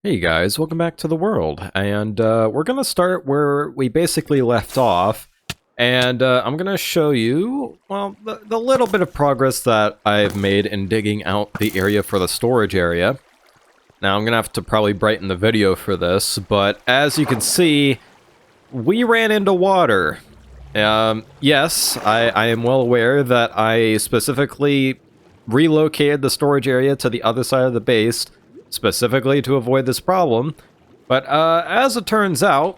Hey guys, welcome back to the world, and we're gonna start where we basically left off, and I'm gonna show you, well, the little bit of progress that I've made in digging out the area for the storage area. Now, I'm gonna have to probably brighten the video for this, but as you can see, we ran into water. Yes, I am well aware that I specifically relocated the storage area to the other side of the base, specifically to avoid this problem. But as it turns out,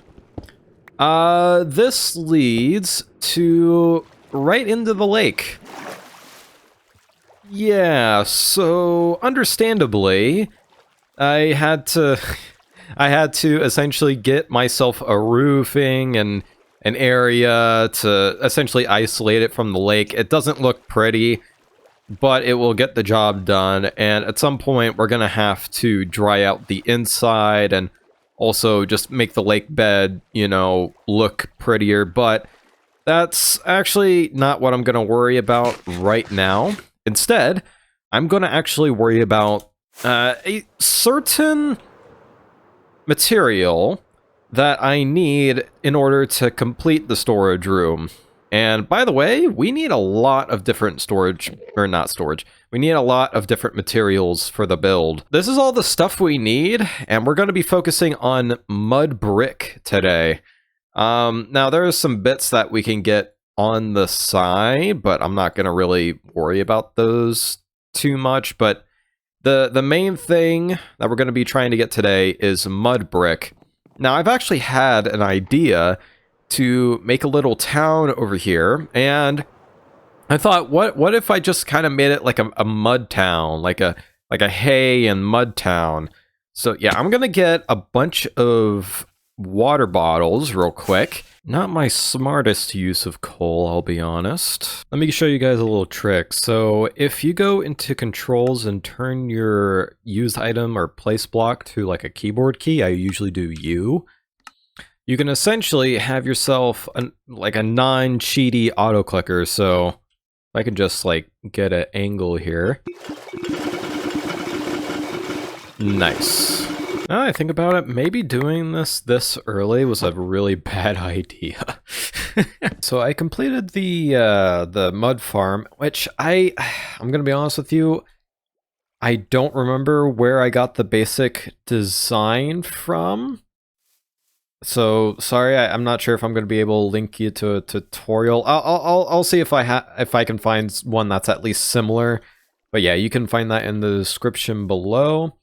this leads to right into the lake. Yeah, so understandably, I had to I had to essentially get myself a roofing and an area to essentially isolate it from the lake. It doesn't look pretty, but it will get the job done, and at some point we're gonna have to dry out the inside and also just make the lake bed, you know, look prettier. But that's actually not what I'm gonna worry about right now. Instead, I'm gonna actually worry about a certain material that I need in order to complete the storage room. And by the way, we need a lot of different storage, or not storage, we need a lot of different materials for the build. This is all the stuff we need, and we're going to be focusing on mud brick today. Now there's some bits that we can get on the side, but I'm not going to really worry about those too much. But the main thing that we're going to be trying to get today is mud brick. Now I've actually had an idea to make a little town over here, and I thought, what if I just kind of made it like a mud town, like a hay and mud town. So yeah, I'm gonna get a bunch of water bottles real quick. Not my smartest use of coal, I'll be honest. Let me show you guys a little trick. So if you go into controls and turn your use item or place block to like a keyboard key, I usually do U, you can essentially have yourself like a non-cheaty auto clicker. So if I can just like get an angle here. Nice. Now that I think about it, maybe doing this early was a really bad idea. So I completed the mud farm, which I'm gonna be honest with you, I don't remember where I got the basic design from. So sorry, I'm not sure if I'm going to be able to link you to a tutorial. I'll see if I can find one that's at least similar. But yeah, you can find that in the description below.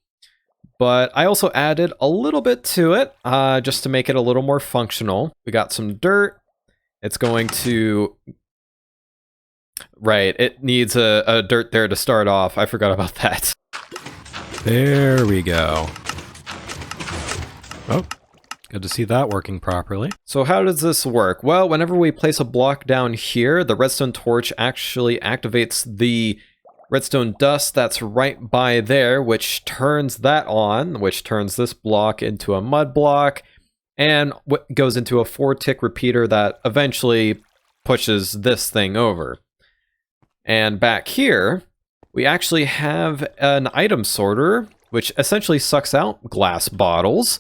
But I also added a little bit to it, just to make it a little more functional. We got some dirt. It's going to... Right, it needs a dirt there to start off. I forgot about that. There we go. Oh. Good to see that working properly. So how does this work? Well, whenever we place a block down here, the redstone torch actually activates the redstone dust that's right by there, which turns that on, which turns this block into a mud block, and goes into a 4-tick repeater that eventually pushes this thing over. And back here, we actually have an item sorter, which essentially sucks out glass bottles,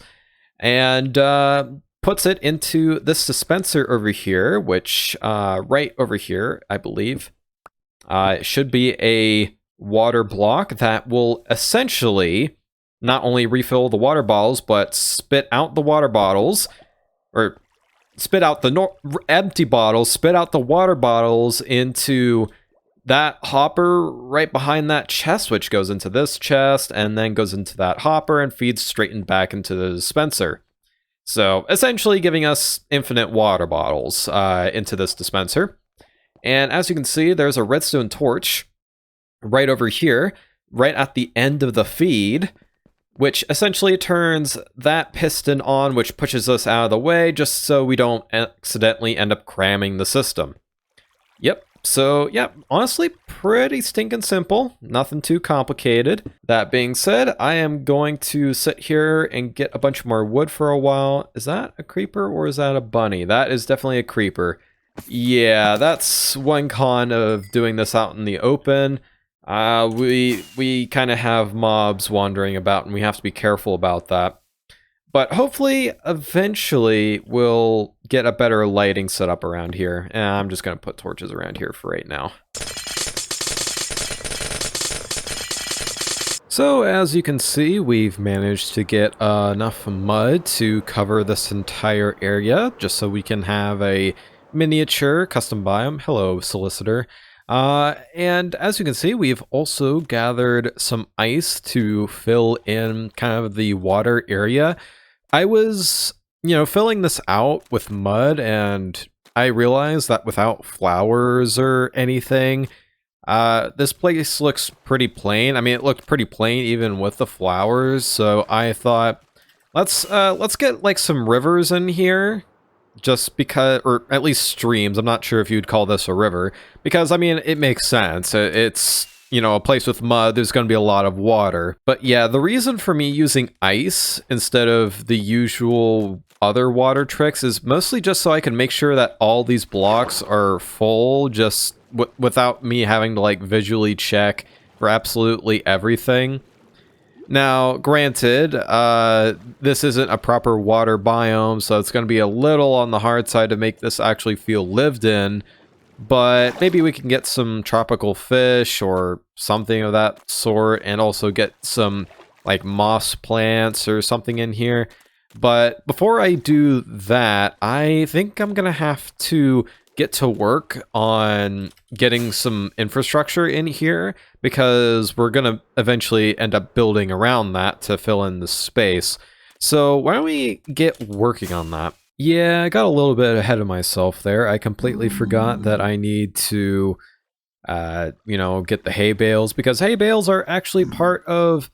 and puts it into this dispenser over here, which right over here, I believe, it should be a water block that will essentially not only refill the water bottles, but spit out the water bottles, or spit out the empty bottles, spit out the water bottles into that hopper right behind that chest, which goes into this chest and then goes into that hopper and feeds straight and back into the dispenser. So essentially giving us infinite water bottles into this dispenser. And as you can see, there's a redstone torch right over here, right at the end of the feed, which essentially turns that piston on, which pushes us out of the way just so we don't accidentally end up cramming the system. Yep. So, yeah, honestly, pretty stinking simple. Nothing too complicated. That being said, I am going to sit here and get a bunch more wood for a while. Is that a creeper or is that a bunny? That is definitely a creeper. Yeah, that's one con of doing this out in the open. We kind of have mobs wandering about, and we have to be careful about that. But hopefully, eventually, we'll get a better lighting setup around here. And I'm just going to put torches around here for right now. So, as you can see, we've managed to get enough mud to cover this entire area, just so we can have a miniature custom biome. Hello, solicitor. And as you can see, we've also gathered some ice to fill in kind of the water area. I was, filling this out with mud, and I realized that without flowers or anything, this place looks pretty plain. I mean, it looked pretty plain even with the flowers, so I thought, let's get like some rivers in here, just because, or at least streams. I'm not sure if you'd call this a river, because I mean, it makes sense. It's, a place with mud, there's going to be a lot of water. But yeah, the reason for me using ice instead of the usual other water tricks is mostly just so I can make sure that all these blocks are full, just without me having to like visually check for absolutely everything. Now, granted, this isn't a proper water biome, so it's going to be a little on the hard side to make this actually feel lived in, but maybe we can get some tropical fish or something of that sort, and also get some like moss plants or something in here. But before I do that, I think I'm going to have to get to work on getting some infrastructure in here, because we're going to eventually end up building around that to fill in the space. So why don't we get working on that? Yeah, I got a little bit ahead of myself there. I completely forgot that I need to, get the hay bales, because hay bales are actually part of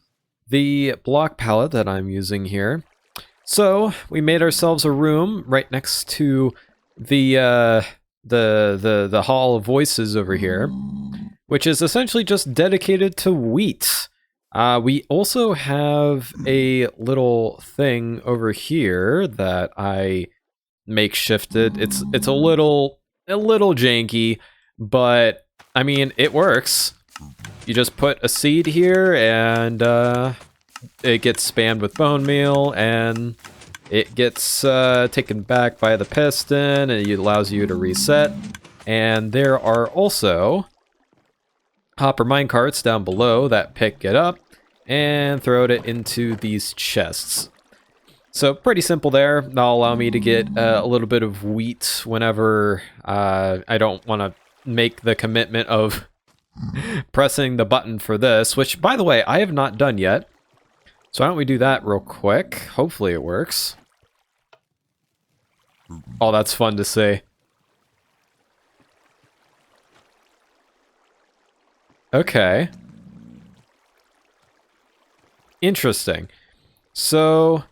the block palette that I'm using here. So we made ourselves a room right next to the Hall of Voices over here, which is essentially just dedicated to wheat. We also have a little thing over here that I makeshifted. It's a little janky, but I mean, it works. You just put a seed here, and it gets spammed with bone meal, and it gets taken back by the piston, and it allows you to reset. And there are also hopper minecarts down below that pick it up and throw it into these chests. So pretty simple there. That'll allow me to get a little bit of wheat whenever I don't want to make the commitment of pressing the button for this, which, by the way, I have not done yet. So why don't we do that real quick? Hopefully it works. Oh, that's fun to say. Okay. Interesting. So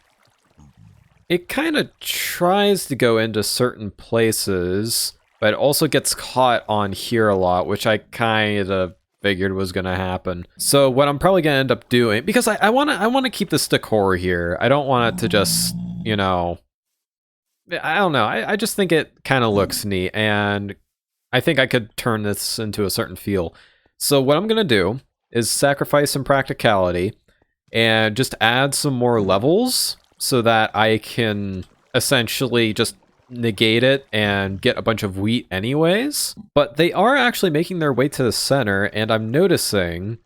it kind of tries to go into certain places, but it also gets caught on here a lot, which I kind of figured was going to happen. So what I'm probably going to end up doing, because I want to keep this decor here. I don't want it to just, I don't know. I just think it kind of looks neat, and I think I could turn this into a certain feel. So what I'm going to do is sacrifice some practicality and just add some more levels so that I can essentially just negate it and get a bunch of wheat anyways. But they are actually making their way to the center, and I'm noticing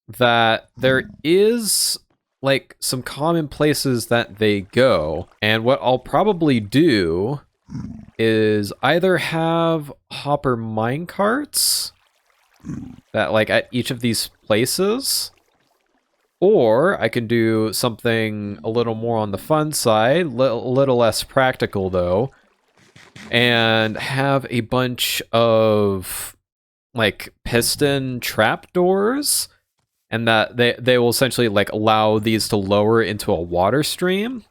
that there is like some common places that they go. And what I'll probably do is either have hopper minecarts that like at each of these places, or I can do something a little more on the fun side, a little less practical though, and have a bunch of like piston trapdoors, and that they will essentially like allow these to lower into a water stream.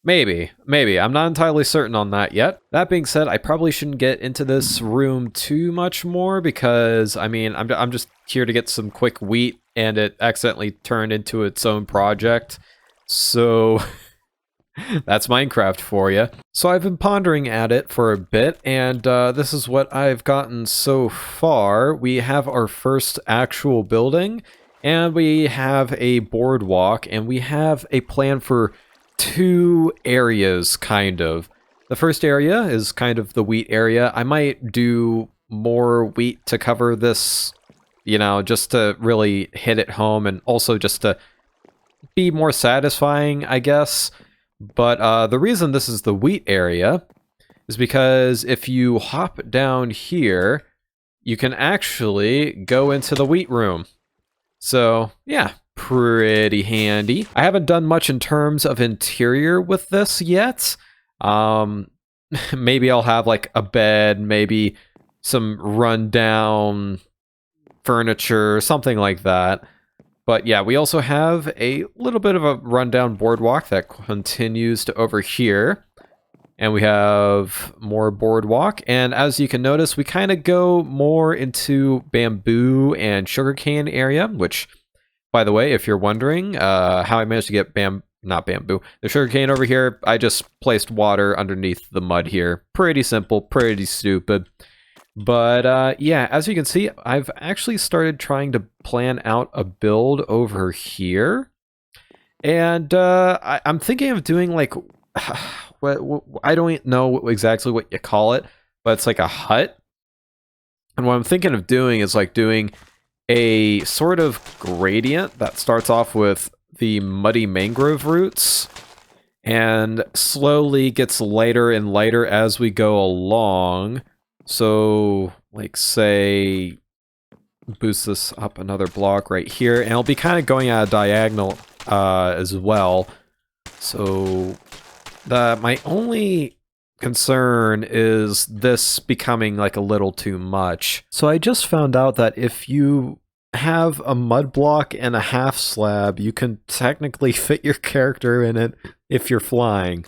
Maybe. I'm not entirely certain on that yet. That being said, I probably shouldn't get into this room too much more, because, I mean, I'm just here to get some quick wheat, and it accidentally turned into its own project. So That's Minecraft for you. So I've been pondering at it for a bit, and this is what I've gotten so far. We have our first actual building, and we have a boardwalk, and we have a plan for 2 areas, kind of. The first area is kind of the wheat area. I might do more wheat to cover this, you know, just to really hit it home, and also just to be more satisfying, I guess. But the reason this is the wheat area is because if you hop down here, you can actually go into the wheat room. So, yeah, pretty handy. I haven't done much in terms of interior with this yet. Maybe I'll have like a bed, maybe some rundown furniture, something like that. But yeah, we also have a little bit of a rundown boardwalk that continues to over here. And we have more boardwalk. And as you can notice, we kind of go more into bamboo and sugarcane area, which, by the way, if you're wondering how I managed to get not bamboo, the sugarcane over here, I just placed water underneath the mud here. Pretty simple, pretty stupid. But yeah, as you can see, I've actually started trying to plan out a build over here. And I'm thinking of doing like, I don't know exactly what you call it, but it's like a hut. And what I'm thinking of doing is like doing a sort of gradient that starts off with the muddy mangrove roots and slowly gets lighter and lighter as we go along. So, like, say, boost this up another block right here, and it'll be kind of going at a diagonal as well. So, my only concern is this becoming, like, a little too much. So I just found out that if you have a mud block and a half slab, you can technically fit your character in it if you're flying.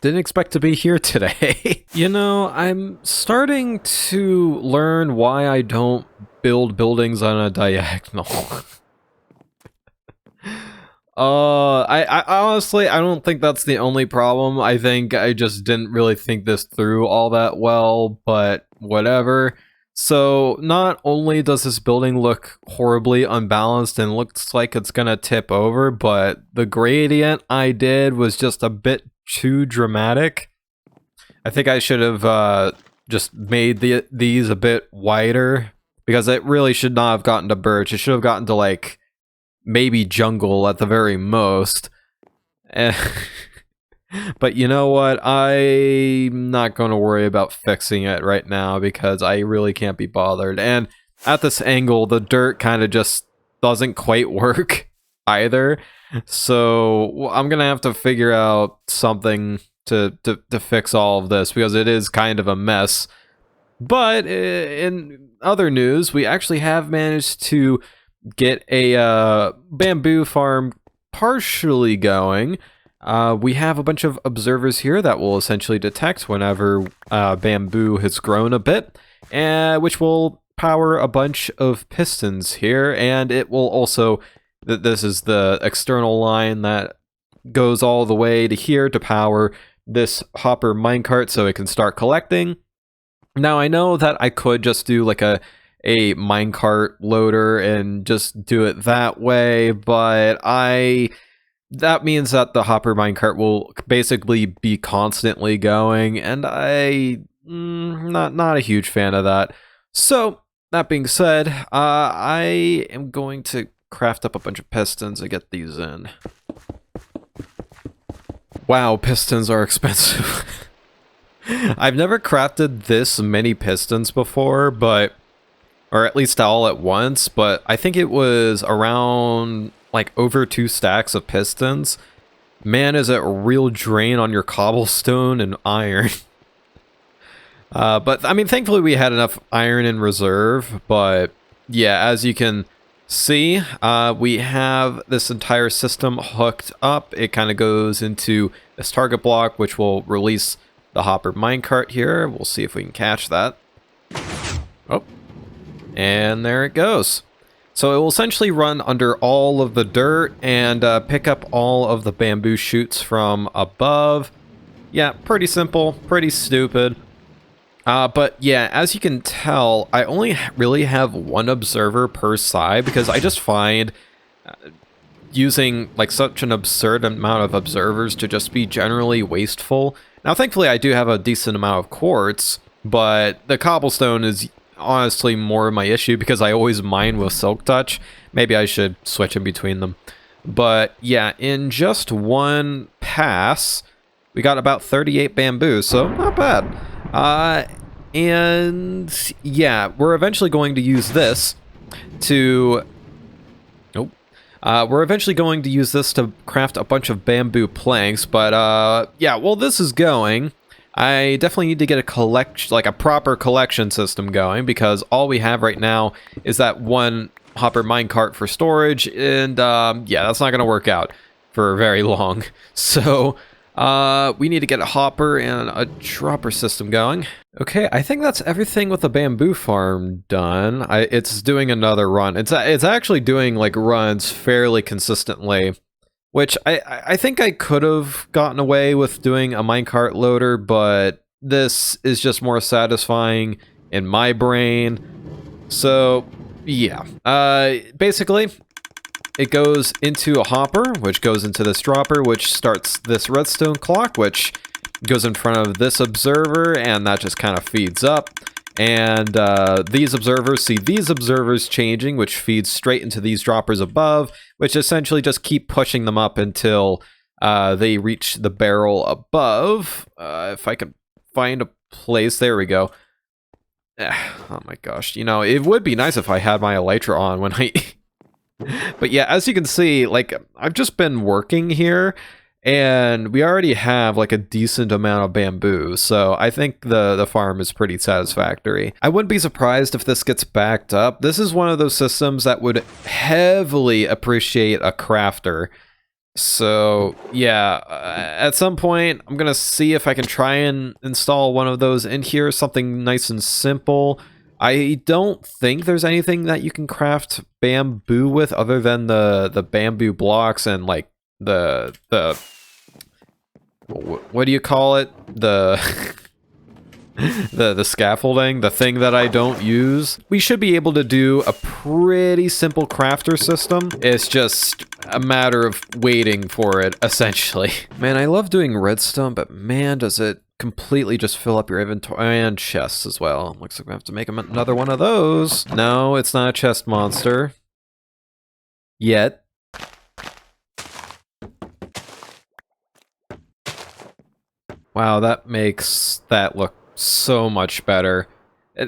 Didn't expect to be here today. You know, I'm starting to learn why I don't build buildings on a diagonal. I honestly, I don't think that's the only problem. I think I just didn't really think this through all that well, but whatever. So, not only does this building look horribly unbalanced and looks like it's gonna tip over, but the gradient I did was just a bit too dramatic. I think I should have just made these a bit wider, because it really should not have gotten to birch. It should have gotten to, like, maybe jungle at the very most. But you know what? I'm not going to worry about fixing it right now because I really can't be bothered. And at this angle, the dirt kind of just doesn't quite work either. So I'm going to have to figure out something to fix all of this because it is kind of a mess. But in other news, we actually have managed to get a bamboo farm partially going. We have a bunch of observers here that will essentially detect whenever bamboo has grown a bit, which will power a bunch of pistons here, and it will also, this is the external line that goes all the way to here to power this hopper minecart so it can start collecting. Now, I know that I could just do like a minecart loader and just do it that way, but that means that the hopper minecart will basically be constantly going, and not a huge fan of that. So, that being said, I am going to craft up a bunch of pistons to get these in. Wow, pistons are expensive. I've never crafted this many pistons before, or at least all at once, but I think it was around like over 2 stacks of pistons. Man, is it a real drain on your cobblestone and iron. But I mean, thankfully we had enough iron in reserve, but yeah, as you can see, we have this entire system hooked up. It kind of goes into this target block, which will release the hopper minecart here. We'll see if we can catch that. Oh, and there it goes. So it will essentially run under all of the dirt and pick up all of the bamboo shoots from above. Yeah, pretty simple, pretty stupid. But yeah, as you can tell, I only really have one observer per side because I just find using like such an absurd amount of observers to just be generally wasteful. Now, thankfully, I do have a decent amount of quartz, but the cobblestone is honestly more of my issue because I always mine with Silk Touch. Maybe I should switch in between them. But yeah, in just one pass, we got about 38 bamboo, so not bad. And yeah, we're eventually going to use this to... Nope. We're eventually going to use this to craft a bunch of bamboo planks, but yeah, while this is going, I definitely need to get a proper collection system going, because all we have right now is that one hopper minecart for storage, and yeah, that's not going to work out for very long. So we need to get a hopper and a dropper system going. Okay, I think that's everything with the bamboo farm done. It's doing another run. It's actually doing like runs fairly consistently, which I think I could have gotten away with doing a minecart loader, but this is just more satisfying in my brain. So yeah, basically it goes into a hopper, which goes into this dropper, which starts this redstone clock, which goes in front of this observer, and that just kind of feeds up. And these observers see these observers changing, which feeds straight into these droppers above, which essentially just keep pushing them up until they reach the barrel above. If I can find a place, there we go. Oh my gosh, you know, it would be nice if I had my elytra on when I... But yeah, as you can see, like, I've just been working here, and we already have like a decent amount of bamboo, so I think the farm is pretty satisfactory. I wouldn't be surprised if this gets backed up. This is one of those systems that would heavily appreciate a crafter. So yeah, at some point I'm gonna see if I can try and install one of those in here, something nice and simple. I don't think there's anything that you can craft bamboo with other than the bamboo blocks and like the what do you call it? The the scaffolding, the thing that I don't use. We should be able to do a pretty simple crafter system. It's just a matter of waiting for it, essentially. Man, I love doing redstone, but man, does it completely just fill up your inventory and chests as well. Looks like we have to make another one of those. No, it's not a chest monster. Yet. Wow, that makes that look so much better.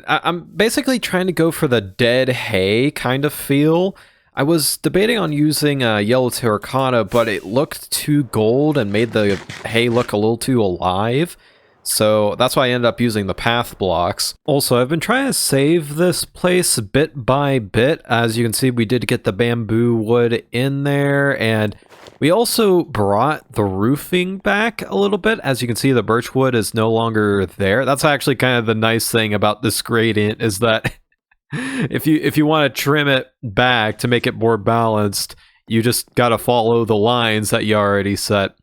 I'm basically trying to go for the dead hay kind of feel. I was debating on using yellow terracotta, but it looked too gold and made the hay look a little too alive. So that's why I ended up using the path blocks. Also, I've been trying to save this place bit by bit. As you can see, we did get the bamboo wood in there, and we also brought the roofing back a little bit. As you can see, the birch wood is no longer there. That's actually kind of the nice thing about this gradient, is that if you want to trim it back to make it more balanced, you just gotta follow the lines that you already set.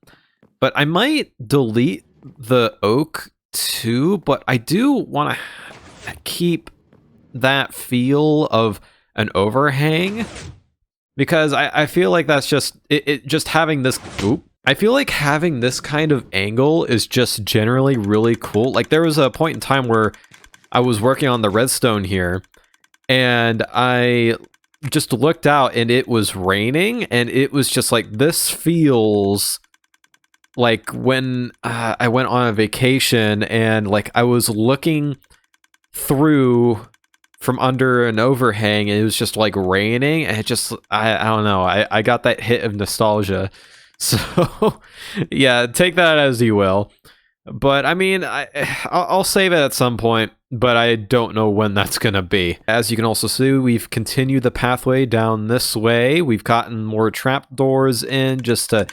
But I might delete the oak too, but I do want to keep that feel of an overhang, because I feel like that's just it just having this I feel like having this kind of angle is just generally really cool. Like, there was a point in time where I was working on the redstone here, and I just looked out and it was raining, and it was just like, this feels like when I went on a vacation and like I was looking through from under an overhang and it was just like raining, and it just, I don't know, I got that hit of nostalgia. So yeah, take that as you will. But I mean, I'll save it at some point, but I don't know when that's gonna be. As you can also see, we've continued the pathway down this way. We've gotten more trapdoors in just to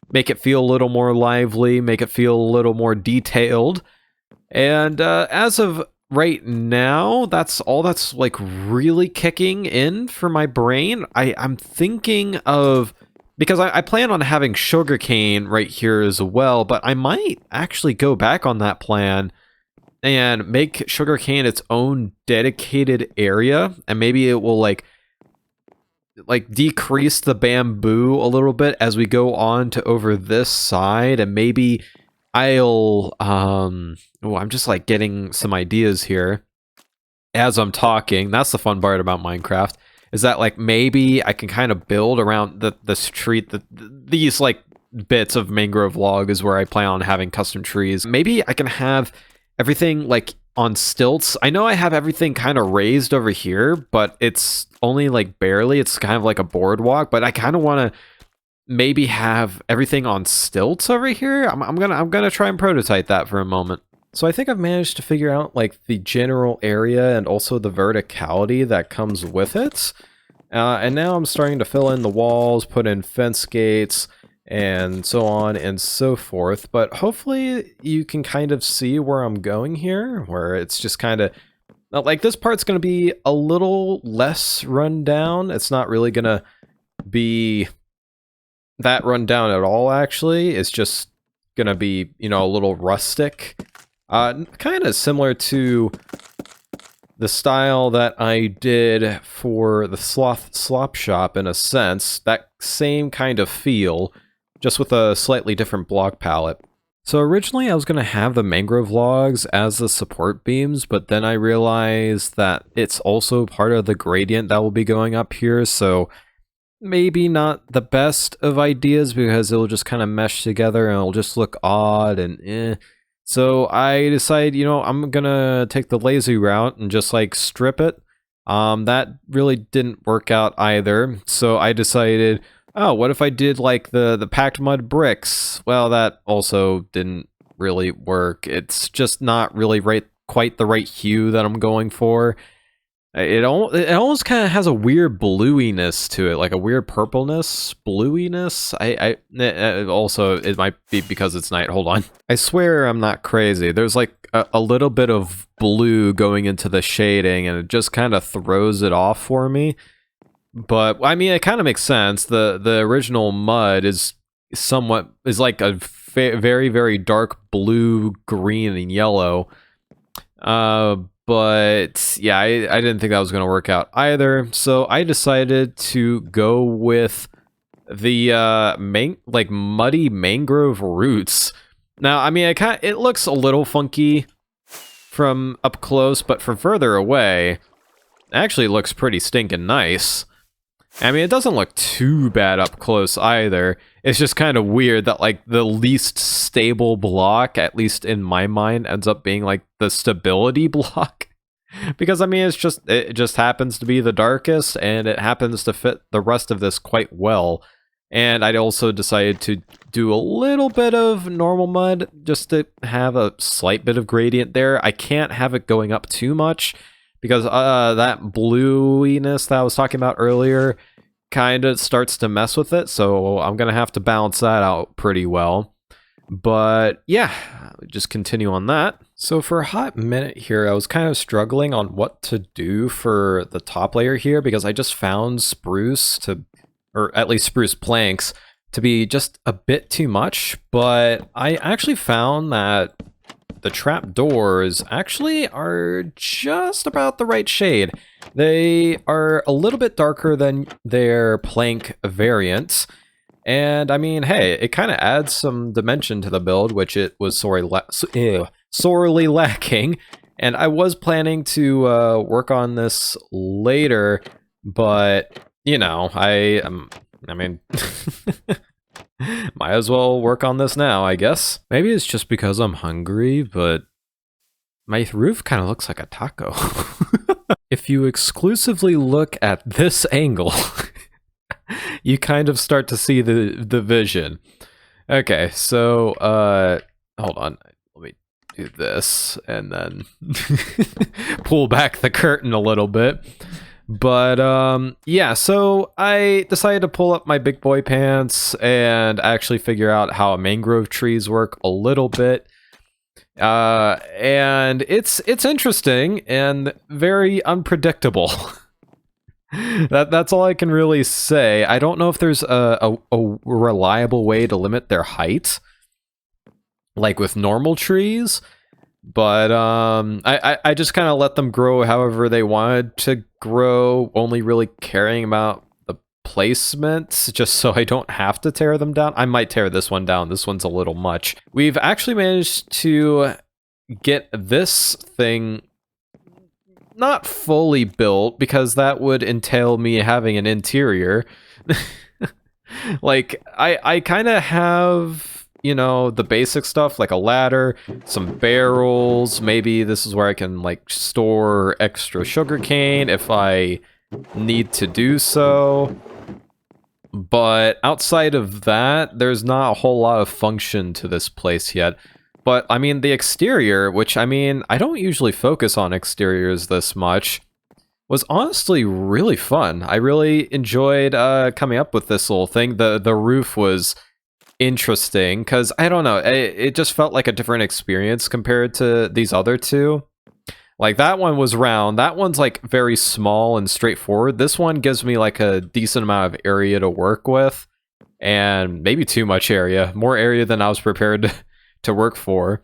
make it feel a little more lively, make it feel a little more detailed. And as of right now, that's all that's like really kicking in for my brain. I'm thinking of, because I plan on having sugarcane right here as well, but I might actually go back on that plan and make sugarcane its own dedicated area, and maybe it will like decrease the bamboo a little bit as we go on to over this side, and maybe I'll oh, I'm just like getting some ideas here as I'm talking. That's the fun part about Minecraft, is that like maybe I can kind of build around the street, these like bits of mangrove log is where I plan on having custom trees. Maybe I can have everything like on stilts. I know I have everything kind of raised over here, but it's only like barely. It's kind of like a boardwalk, but I kind of want to maybe have everything on stilts over here. I'm gonna try and prototype that for a moment. So I think I've managed to figure out like the general area and also the verticality that comes with it. And now I'm starting to fill in the walls, put in fence gates, and so on and so forth. But hopefully you can kind of see where I'm going here, where it's just kind of like this part's going to be a little less run down. It's not really going to be that run down at all, actually. It's just going to be, you know, a little rustic. Kind of similar to the style that I did for the Sloth Slop Shop in a sense. That same kind of feel, just with a slightly different block palette. So originally I was going to have the mangrove logs as the support beams, but then I realized that it's also part of the gradient that will be going up here, so maybe not the best of ideas because it'll just kind of mesh together and it'll just look odd and eh. So I decided, you know, I'm gonna take the lazy route and just like strip it. That really didn't work out either. So I decided, oh, what if I did like the packed mud bricks? Well, that also didn't really work. It's just not really quite the right hue that I'm going for. It almost kind of has a weird bluiness to it, like a weird purpleness, bluiness. Also, it might be because it's night. Hold on. I swear I'm not crazy. There's like a little bit of blue going into the shading, and it just kind of throws it off for me. But I mean, it kind of makes sense. The original mud is like a very, very dark blue, green, and yellow. But yeah, I didn't think that was going to work out either. So I decided to go with the like muddy mangrove roots. Now, I mean, it looks a little funky from up close, but from further away, it actually looks pretty stinking nice. I mean, it doesn't look too bad up close either. It's just kind of weird that, like, the least stable block, at least in my mind, ends up being, like, the stability block. Because, I mean, it just happens to be the darkest, and it happens to fit the rest of this quite well. And I also decided to do a little bit of normal mud, just to have a slight bit of gradient there. I can't have it going up too much, because that bluiness that I was talking about earlier kind of starts to mess with it, so I'm going to have to balance that out pretty well. But yeah, just continue on that. So for a hot minute here, I was kind of struggling on what to do for the top layer here, because I just found spruce or at least spruce planks, to be just a bit too much, but I actually found that the trapdoors actually are just about the right shade. They are a little bit darker than their plank variants. And I mean, hey, it kind of adds some dimension to the build, which it was sorely lacking. And I was planning to work on this later, but, you know, I mean... might as well work on this now, I guess. Maybe it's just because I'm hungry, but my roof kind of looks like a taco. If you exclusively look at this angle, you kind of start to see the vision. Okay, so, hold on. Let me do this, and then pull back the curtain a little bit. But, yeah, so I decided to pull up my big boy pants and actually figure out how mangrove trees work a little bit. And it's interesting and very unpredictable. That's all I can really say. I don't know if there's a reliable way to limit their height, like with normal trees, but I just kind of let them grow however they wanted to grow, only really caring about the placement, just so I don't have to tear them down. I might tear this one down. This one's a little much. We've actually managed to get this thing not fully built, because that would entail me having an interior. Like, I kind of have, you know, the basic stuff, like a ladder, some barrels, maybe this is where I can, like, store extra sugarcane if I need to do so. But outside of that, there's not a whole lot of function to this place yet. But, I mean, the exterior, which, I mean, I don't usually focus on exteriors this much, was honestly really fun. I really enjoyed coming up with this little thing. The roof was interesting, because, I don't know, it just felt like a different experience compared to these other two. Like, that one was round. That one's, like, very small and straightforward. This one gives me, like, a decent amount of area to work with, and maybe too much area. More area than I was prepared to work for.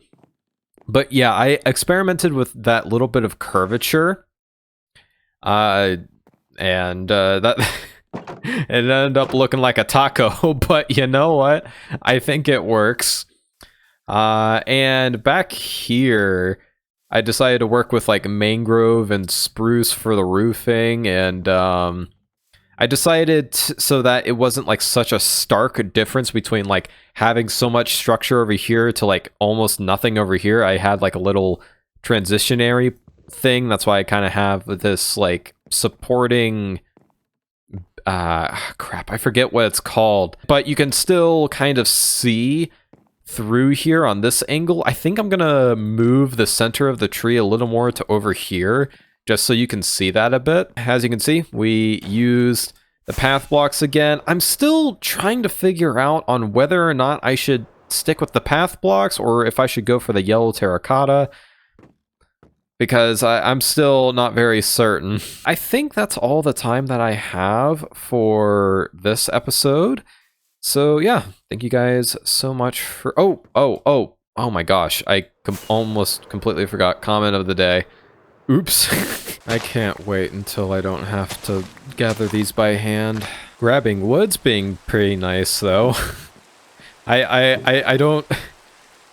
But yeah, I experimented with that little bit of curvature, and that it ended up looking like a taco. But you know what, I think it works. And back here I decided to work with like mangrove and spruce for the roofing, and I decided so that it wasn't like such a stark difference between like having so much structure over here to like almost nothing over here. I had like a little transitionary thing. That's why I kind of have this like supporting crap, I forget what it's called, but you can still kind of see through here on this angle. I think I'm gonna move the center of the tree a little more to over here, just so you can see that a bit. As you can see, we used the path blocks again. I'm still trying to figure out on whether or not I should stick with the path blocks or if I should go for the yellow terracotta, because I'm still not very certain. I think that's all the time that I have for this episode. So yeah, thank you guys so much for... Oh my gosh, I almost completely forgot. Comment of the day. Oops. I can't wait until I don't have to gather these by hand. Grabbing wood's being pretty nice, though. I don't...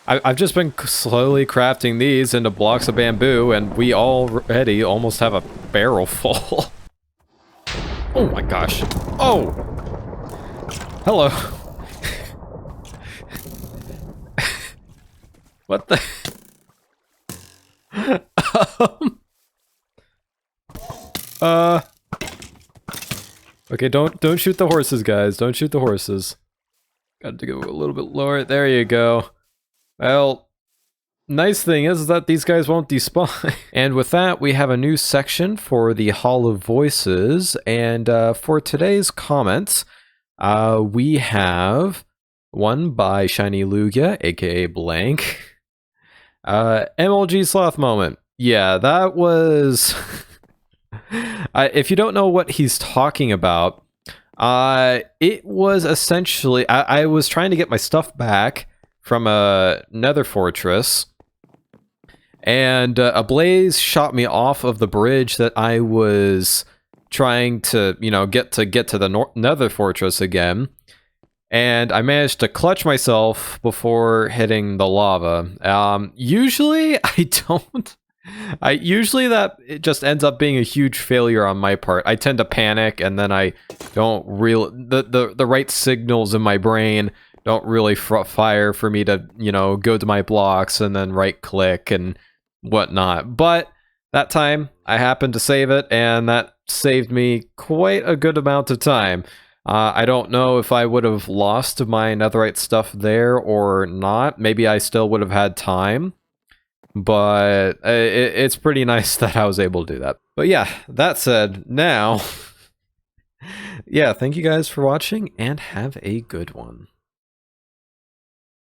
I've just been slowly crafting these into blocks of bamboo, and we already almost have a barrel full. Oh my gosh. Oh! Hello. What the... Okay, don't shoot the horses, guys. Don't shoot the horses. Got to go a little bit lower. There you go. Well, nice thing is that these guys won't despawn. And with that, we have a new section for the Hall of Voices. And for today's comments, we have one by Shiny Lugia, aka Blank. MLG Sloth Moment. Yeah, that was... if you don't know what he's talking about, it was essentially... I was trying to get my stuff back from a nether fortress, and a blaze shot me off of the bridge that I was trying to, you know, get to the nether fortress again. And I managed to clutch myself before hitting the lava. Usually I don't. Usually that it just ends up being a huge failure on my part. I tend to panic, and then I don't really... The right signals in my brain don't really fire for me to, you know, go to my blocks and then right click and whatnot. But that time I happened to save it, and that saved me quite a good amount of time. I don't know if I would have lost my netherite stuff there or not. Maybe I still would have had time, but it's pretty nice that I was able to do that. But yeah, that said, now, yeah, thank you guys for watching, and have a good one.